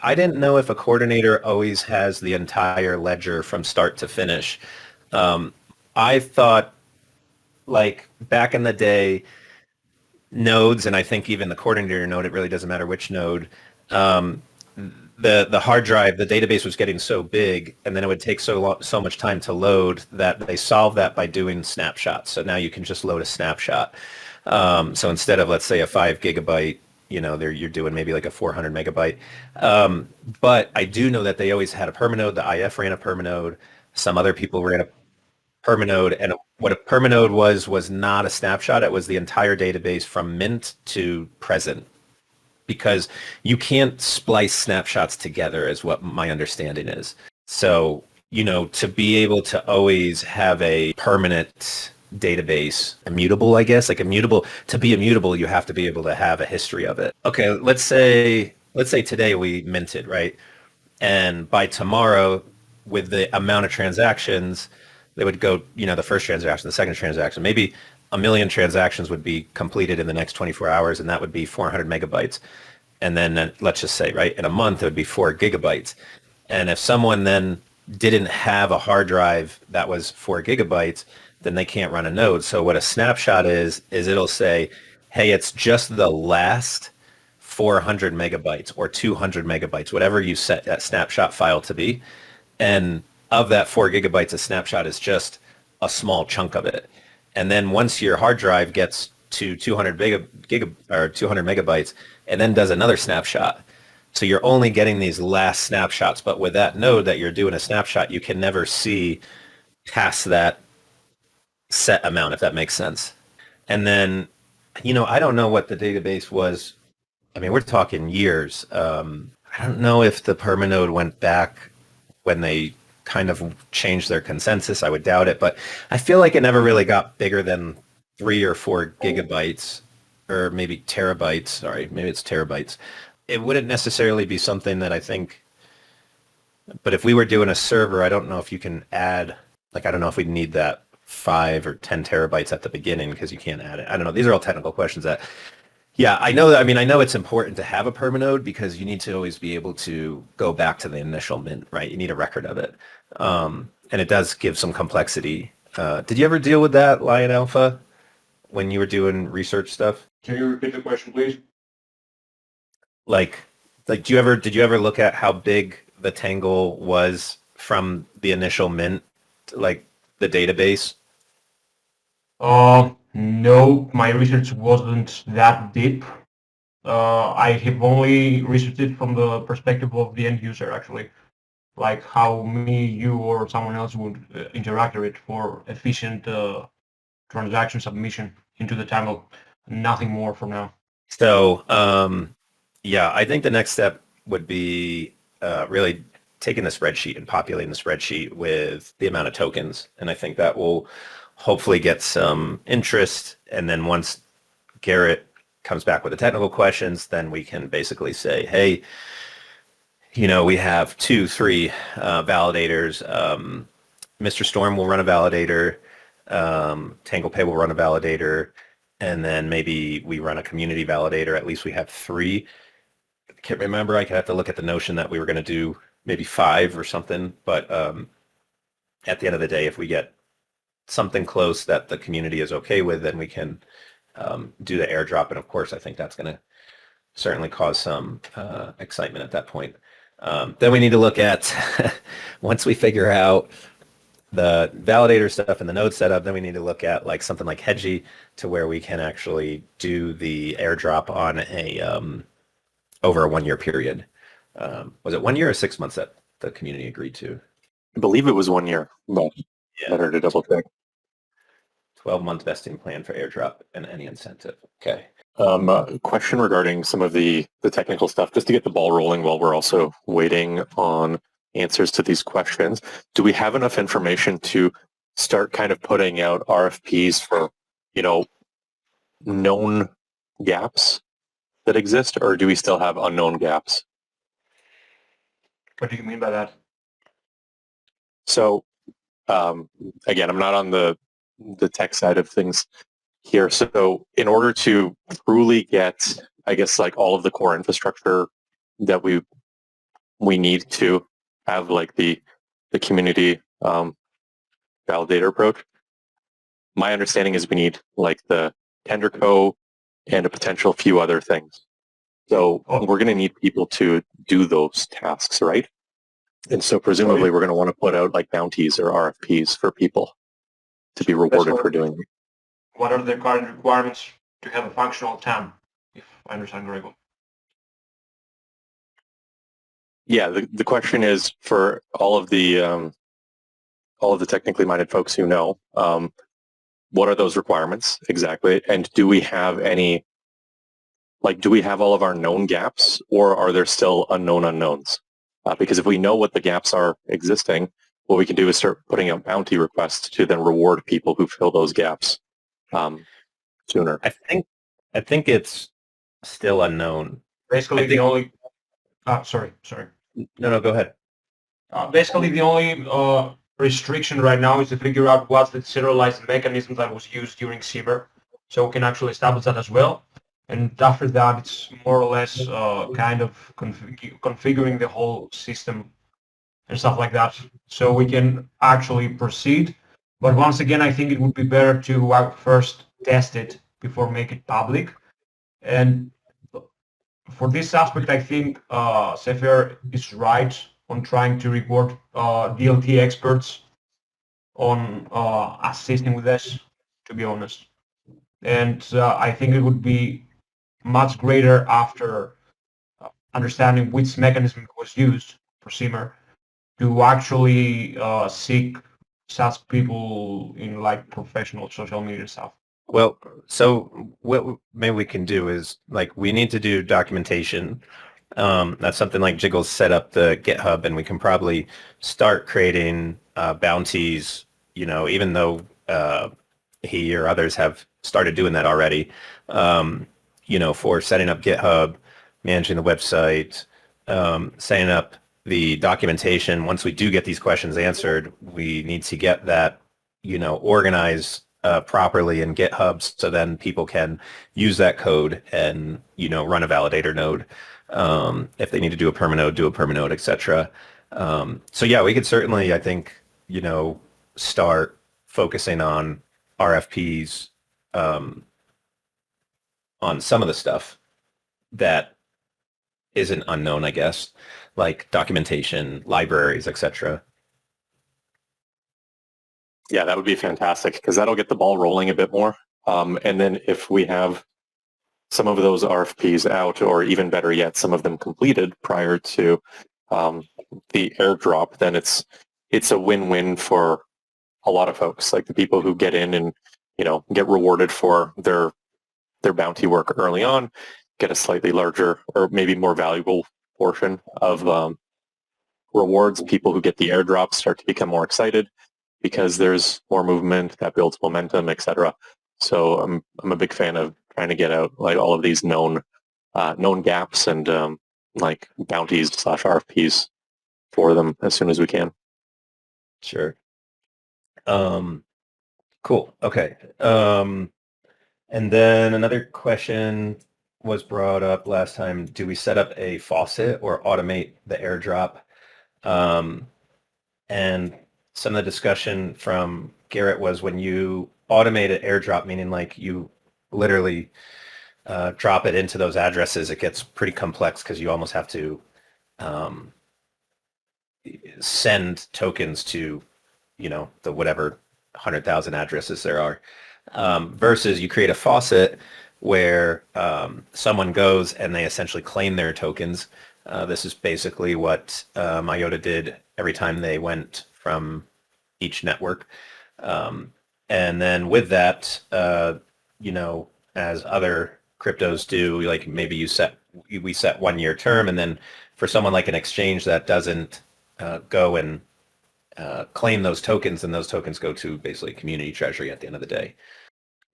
I didn't know if a coordinator always has the entire ledger from start to finish. Um, I thought like back in the day, nodes, and I think even the coordinator node, it really doesn't matter which node. Um, the hard drive, the database was getting so big, and then it would take so much time to load that they solved that by doing snapshots. So now you can just load a snapshot. So instead of let's say a 5 GB, there you're doing maybe like a 400 megabyte. But I do know that they always had a permanode. The IF ran a permanode. Some other people ran a permanode, and what a permanode was not a snapshot. It was the entire database from mint to present, because you can't splice snapshots together, is what my understanding is. So, to be able to always have a permanent database, immutable, I guess, like immutable, to be immutable, you have to be able to have a history of it. Okay, let's say today we minted, right? And by tomorrow, with the amount of transactions, they would go, the first transaction, the second transaction, maybe a million transactions would be completed in the next 24 hours, and that would be 400 megabytes. And then let's just say, right, in a month, it would be 4 GB. And if someone then didn't have a hard drive that was 4 GB, then they can't run a node. So what a snapshot is it'll say, hey, it's just the last 400 megabytes or 200 megabytes, whatever you set that snapshot file to be. And of that 4 GB, a snapshot is just a small chunk of it. And then once your hard drive gets to 200 megabytes, and then does another snapshot. So you're only getting these last snapshots. But with that node that you're doing a snapshot, you can never see past that set amount, if that makes sense. And then, I don't know what the database was. I mean, we're talking years. I don't know if the permanode went back when they kind of changed their consensus. I would doubt it, but I feel like it never really got bigger than 3 or 4 GB, or maybe terabytes. Sorry, maybe it's terabytes. It wouldn't necessarily be something that I think, but if we were doing a server, I don't know if you can add, like, I don't know if we'd need that 5 or 10 terabytes at the beginning, because you can't add it. I don't know. These are all technical questions that, yeah, I know that. I mean, I know it's important to have a permanode because you need to always be able to go back to the initial mint, right? You need a record of it. And it does give some complexity. Did you ever deal with that, Lion Alpha, when you were doing research stuff? Can you repeat the question, please? Like, did you ever look at how big the Tangle was from the initial mint, like the database? No, my research wasn't that deep. I have only researched it from the perspective of the end user, actually, like how me, you, or someone else would interact with it for efficient transaction submission into the Tangle. Nothing more for now. So, yeah, I think the next step would be really taking the spreadsheet and populating the spreadsheet with the amount of tokens. And I think that will hopefully get some interest. And then once Garrett comes back with the technical questions, then we can basically say, hey, we have 2, 3 validators. Mr. Storm will run a validator. TanglePay will run a validator. And then maybe we run a community validator. At least we have 3. I can't remember. I could have to look at the notion that we were going to do maybe 5 or something. But at the end of the day, if we get something close that the community is okay with, then we can do the airdrop. And of course, I think that's going to certainly cause some excitement at that point. Then we need to look at, once we figure out the validator stuff and the node setup, then we need to look at like something like Hedgie, to where we can actually do the airdrop on a over a 1 year period. Was it 1 year or 6 months that the community agreed to? I believe it was 1 year, but Yeah. better to double check. 12-month vesting plan for airdrop and any incentive. Okay. Question regarding some of the technical stuff, just to get the ball rolling while we're also waiting on answers to these questions. Do we have enough information to start kind of putting out RFPs for, known gaps that exist, or do we still have unknown gaps? What do you mean by that? So, again, I'm not on the tech side of things here. So in order to truly get, I guess, like all of the core infrastructure that we we need to have like the community validator approach. My understanding is we need like the tender co and a potential few other things. So we're going to need people to do those tasks, right? And so presumably we're going to want to put out like bounties or RFPs for people to be rewarded for doing it. What are the current requirements to have a functional TAM, if I understand correctly? Yeah, the question is for all of the technically minded folks who know, what are those requirements exactly? And do we have any, like, do we have all of our known gaps, or are there still unknown unknowns? Because if we know what the gaps are existing, what we can do is start putting out bounty requests to then reward people who fill those gaps sooner. I think it's still unknown. Basically, the only... sorry. No, go ahead. Basically, the only restriction right now is to figure out what's the serialized mechanism that was used during Simmer, so we can actually establish that as well. And after that, it's more or less kind of configuring the whole system and stuff like that, so we can actually proceed. But once again, I think it would be better to first test it before make it public. And for this aspect, I think Sefer is right on trying to reward DLT experts on assisting with this, to be honest. And I think it would be much greater after understanding which mechanism was used for Simmer to actually seek such people in like professional social media stuff. Well, so what maybe we can do is like we need to do documentation. That's something like Jiggles set up the GitHub, and we can probably start creating bounties. Even though he or others have started doing that already. For setting up GitHub, managing the website, setting up the documentation. Once we do get these questions answered, we need to get that, organized properly in GitHub, so then people can use that code and run a validator node. If they need to do a permanode, etc. So yeah, we could certainly, I think, start focusing on RFPs on some of the stuff that isn't unknown, I guess, like documentation, libraries, etc. Yeah, that would be fantastic because that'll get the ball rolling a bit more. And then if we have some of those RFPs out, or even better yet, some of them completed prior to the airdrop, then it's a win-win for a lot of folks, like the people who get in and get rewarded for their bounty work early on, get a slightly larger or maybe more valuable portion of rewards. People who get the airdrops start to become more excited because there's more movement that builds momentum, etc. So I'm a big fan of trying to get out like all of these known gaps and like bounties / RFPs for them as soon as we can. Sure. Cool. Okay. And then another question was brought up last time. Do we set up a faucet or automate the airdrop? And some of the discussion from Garrett was when you automate an airdrop, meaning like you literally drop it into those addresses, it gets pretty complex because you almost have to send tokens to, the whatever 100,000 addresses there are. Versus you create a faucet where someone goes and they essentially claim their tokens. This is basically what IOTA did every time they went from each network. And then with that, as other cryptos do, like maybe we set 1 year term, and then for someone like an exchange that doesn't go and claim those tokens, and those tokens go to basically community treasury at the end of the day.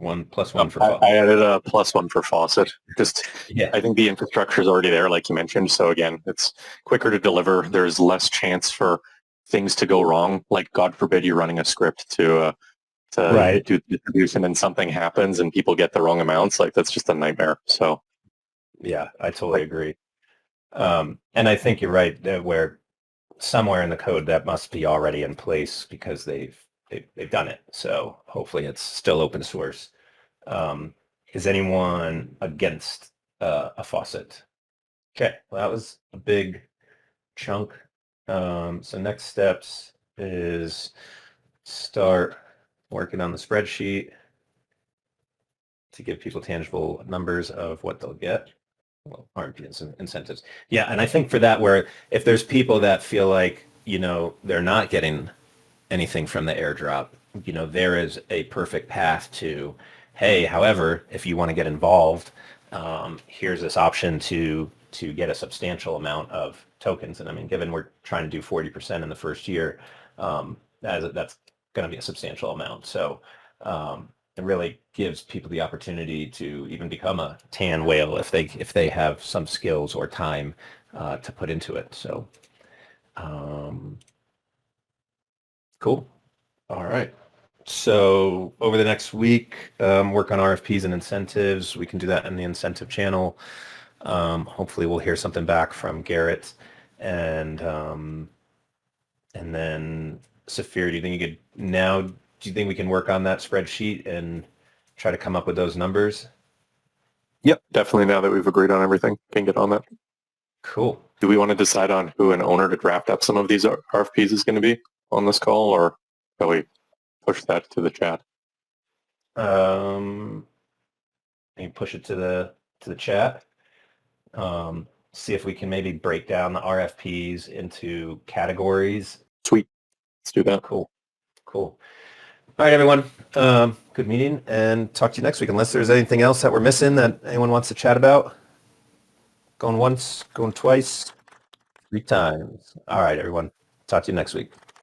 1+1 for faucet. I added a +1 for faucet. Just Yeah. I think the infrastructure is already there, like you mentioned. So again, it's quicker to deliver. There's less chance for things to go wrong. Like God forbid you're running a script to Right. do distribution and something happens and people get the wrong amounts. Like that's just a nightmare. So Yeah, I totally agree. And I think you're right that where somewhere in the code that must be already in place because they've done it. So hopefully it's still open source. Um, is anyone against a faucet? Okay, well, that was a big chunk. So next steps is start working on the spreadsheet to give people tangible numbers of what they'll get. Well, R&D incentives. Yeah, and I think for that, where if there's people that feel like, they're not getting anything from the airdrop, there is a perfect path to, hey, however, if you want to get involved, here's this option to get a substantial amount of tokens. And I mean, given we're trying to do 40% in the first year, that's going to be a substantial amount. So it really gives people the opportunity to even become a tan whale if they have some skills or time to put into it. So cool. All right. So over the next week, work on RFPs and incentives. We can do that in the incentive channel. Hopefully we'll hear something back from Garrett. And then Saphir, do you think we can work on that spreadsheet and try to come up with those numbers? Yep, definitely. Now that we've agreed on everything, can get on that. Cool. Do we want to decide on who an owner to draft up some of these RFPs is going to be on this call, or shall we push that to the chat? And push it to the chat. See if we can maybe break down the RFPs into categories. Sweet. Let's do that. Cool. All right, everyone. Good meeting, and talk to you next week. Unless there's anything else that we're missing that anyone wants to chat about. Going once, going twice, 3 times. All right, everyone. Talk to you next week.